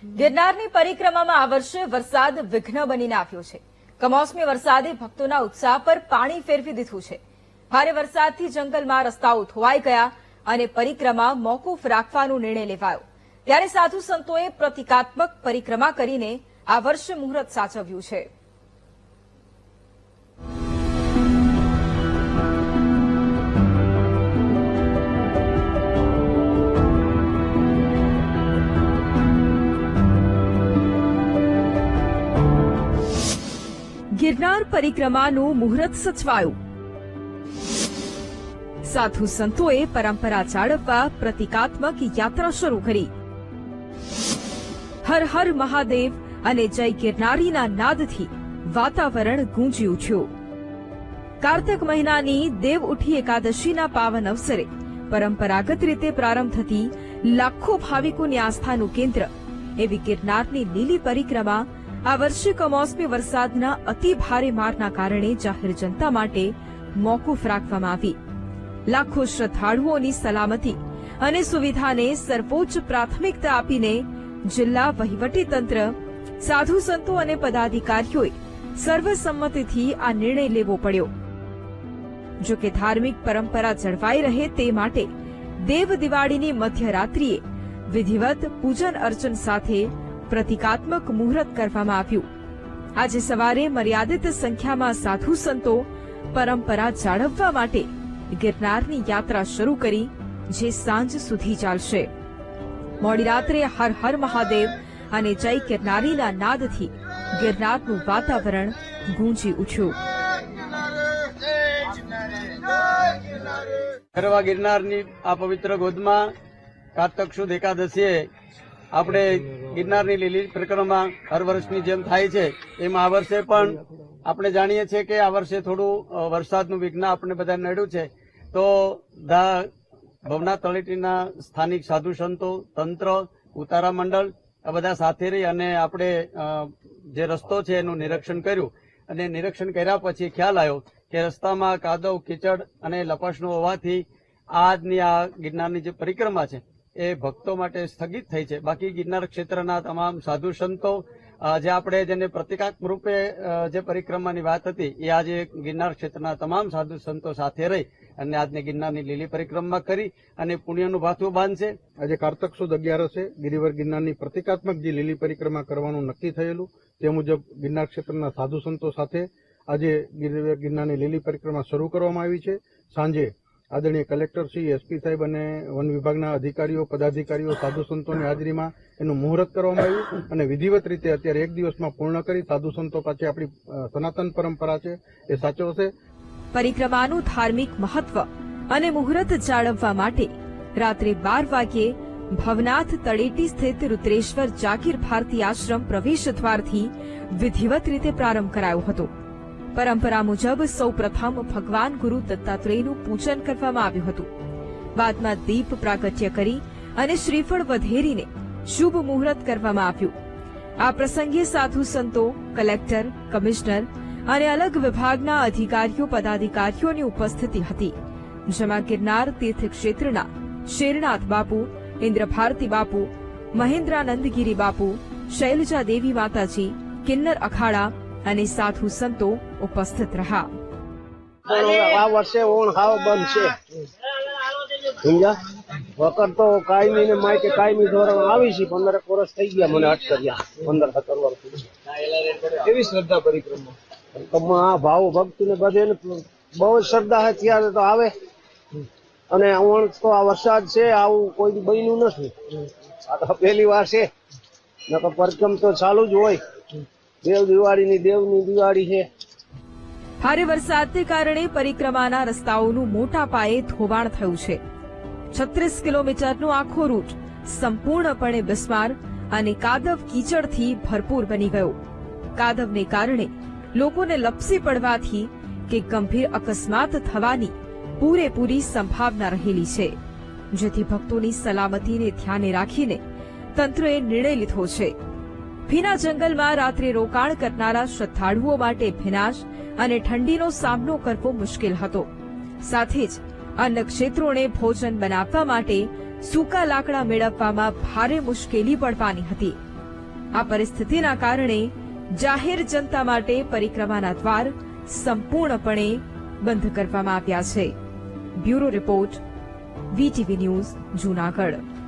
ગિરનારની પરિક્રમામાં આ વર્ષે વરસાદ વિઘ્ન બનીને આવ્યો છે। કમોસમી વરસાદે ભક્તોના ઉત્સાહ પર પાણી ફેરવી દીધું છે। ભારે વરસાદથી જંગલમાં રસ્તાઓ ધોવાઈ ગયા અને પરિક્રમા મોકૂફ રાખવાનો નિર્ણય લેવાયો। ત્યારે સાધુ સંતોએ પ્રતિકાત્મક પરિક્રમા કરીને આ વર્ષે મુહૂર્ત સાચવ્યું છે। गिरनार परिक्रमाનું મુહૂર્ત સચવાયું। સાધુ સંતોએ પરંપરા જાળવવા પ્રતિકાત્મક યાત્રા શરૂ કરી। હર હર મહાદેવ અને જય ગિરનારીના નાદથી વાતાવરણ ગુંજી ઉઠ્યું। કાર્તક મહિનાની દેવ ઉઠી એકાદશીના પાવન અવસરે પરંપરાગત રીતે પ્રારંભ થતી લાખો ભાવિકોની આસ્થાનું કેન્દ્ર એવી ગિરનારની લીલી પરિક્રમા આ વર્ષે કમોસમી વરસાદના અતિ ભારે મારના કારણે જાહેર જનતા માટે મોકૂફ રાખવામાં આવી। લાખો શ્રદ્ધાળુઓની સલામતી અને સુવિધાને સર્વોચ્ચ પ્રાથમિકતા આપીને જિલ્લા વહીવટીતંત્ર, સાધુ સંતો અને પદાધિકારીઓએ સર્વસંમતિથી આ નિર્ણય લેવો પડ્યો। જો કે ધાર્મિક પરંપરા જળવાઈ રહે તે માટે દેવ દિવાળીની મધ્યરાત્રિએ વિધિવત પૂજન અર્ચન સાથે પ્રતિકાત્મક મુહૂર્ત કરવામાં આવ્યું। આજે સવારે મર્યાદિત સંખ્યામાં સાધુ સંતો પરંપરા જાળવવા માટે ગિરનારની યાત્રા શરૂ કરી, જે સાંજ સુધી ચાલશે। મોડી રાત્રે હર હર મહાદેવ અને જય ગિરનારીના નાદથી ગિરનારનું વાતાવરણ ગુંજી ઉઠ્યું। ગરવા ગિરનારની આ પવિત્ર ગોદમાં કાર્તક સુદ એકાદશીએ આપણે ગિરનારની લીલી પરિક્રમા હર વર્ષની જેમ થાય છે, એમ આ વર્ષે પણ આપણે જાણીએ છીએ કે આ વર્ષે થોડું વરસાદનું વિઘ્ન આપણે બધા નડ્યું છે। તો ભવનાથ તળેટીના સ્થાનિક સાધુ સંતો, તંત્ર, ઉતારા મંડળ આ બધા સાથે રહી અને આપણે જે રસ્તો છે એનું નિરીક્ષણ કર્યું અને નિરીક્ષણ કર્યા પછી ખ્યાલ આવ્યો કે રસ્તામાં કાદવ, કીચડ અને લપાસણું હોવાથી આજની આ ગિરનારની જે પરિક્રમા છે એ ભક્તો માટે સ્થગિત થઈ છે। બાકી ગિરનાર ક્ષેત્રના તમામ સાધુ સંતો જે આપણે જેને પ્રતિકાત્મક રૂપે જે પરિક્રમાની વાત હતી એ આજે ગિરનાર ક્ષેત્રના તમામ સાધુ સંતો સાથે રહી અને આજની ગિરનારની લીલી પરિક્રમા કરી અને પુણ્યનું ભાથું બાંધશે। આજે કાર્તક સુદ 11 ગિરિવર ગિરનારની પ્રતિકાત્મક જે લીલી પરિક્રમા કરવાનું નક્કી થયેલું તે મુજબ ગિરનાર ક્ષેત્રના સાધુ સંતો સાથે આજે ગિરિવર ગિરનારની લીલી પરિક્રમા શરૂ કરવામાં આવી છે। સાંજે આદરણીય કલેક્ટર શ્રી, એસપી સાહેબ અને વન વિભાગના અધિકારીઓ, પદાધિકારીઓ, સાધુ સંતોની હાજરીમાં એનું મુહૂર્ત કરવામાં આવ્યું અને વિધિવત રીતે અત્યારે એક દિવસમાં પૂર્ણ કરી સાધુ સંતો પાસે આપણી સનાતન પરંપરા છે એ સાચવશે। પરિક્રમાનું ધાર્મિક મહત્વ અને મુહૂર્ત જાળવવા માટે રાત્રે 12 વાગ્યે ભવનાથ તળેટી સ્થિત રુદ્રેશ્વર જાગીર ભારતી આશ્રમ પ્રવેશ દ્વારથી વિધિવત રીતે પ્રારંભ કરાયો હતો। પરંપરા મુજબ સૌપ્રથમ ભગવાન ગુરુ દત્તાત્રેયનું પૂજન કરવામાં આવ્યું હતું। બાદમાં દીપ પ્રાગટ્ય કરી અને શ્રીફળ વધેરીને શુભ મુહૂર્ત કરવામાં આવ્યું। આ પ્રસંગે સાધુ સંતો, કલેક્ટર, કમિશનર અને અલગ વિભાગના અધિકારીઓ, પદાધિકારીઓની ઉપસ્થિતિ હતી, જેમાં ગિરનાર તીર્થ ક્ષેત્રના શેરનાથ બાપુ, ઇન્દ્રભારતી બાપુ, મહેન્દ્રાનંદગીરી બાપુ, શૈલજા દેવી માતાજી, કિન્નર અખાડા અને સાધુ સંતો ઉપસ્થિત રહ્યા। આ વર્ષે ઓણ હાવ બંધ છે, સમજ્યા? વખત તો કાયમી ને માયકે કાયમી ધોરણ આવી છે। 15 વર્ષ થઈ ગયા મને અટકર્યા, 15-17 વર્ષ। કેવી શ્રદ્ધા પરિક્રમા? આ ભાવ ભક્તિ ને બધે બહુ શ્રદ્ધા છે, ત્યારે તો આવે। અને ઓણ તો આ વરસાદ છે, આવું કોઈ બન્યું નથી, આ તો પહેલી વાર છે। નકર પરિક્રમ તો ચાલુ જ હોય। દેવની દિવાળી છે। ભારે વરસાદને કારણે પરિક્રમાના રસ્તાઓનું મોટા પાયે ધોવાણ થયું છે। 36 કિલોમીટરનો આખો રૂટ સંપૂર્ણપણે બિસ્માર અને કાદવ કીચડથી ભરપૂર બની ગયો। કાદવને કારણે લોકોને લપસી પડવાથી કે ગંભીર અકસ્માત થવાની પૂરેપૂરી સંભાવના રહેલી છે, જેથી ભક્તોની સલામતીને ધ્યાને રાખીને તંત્રએ નિર્ણય લીધો છે। ભીના જંગલમાં રાત્રે રોકાણ કરનારા શ્રદ્ધાળુઓ માટે ભીનાશ અને ઠંડીનો સામનો કરવો મુશ્કેલ હતો। સાથે જ અન્ય ક્ષેત્રોને ભોજન બનાવવા માટે સૂકા લાકડા મેળવવામાં ભારે મુશ્કેલી પડવાની હતી। આ પરિસ્થિતિના કારણે જાહેર જનતા માટે પરિક્રમાના દ્વાર સંપૂર્ણપણે બંધ કરવામાં આવ્યા છે. Bureau report, VTV news, Junagadh.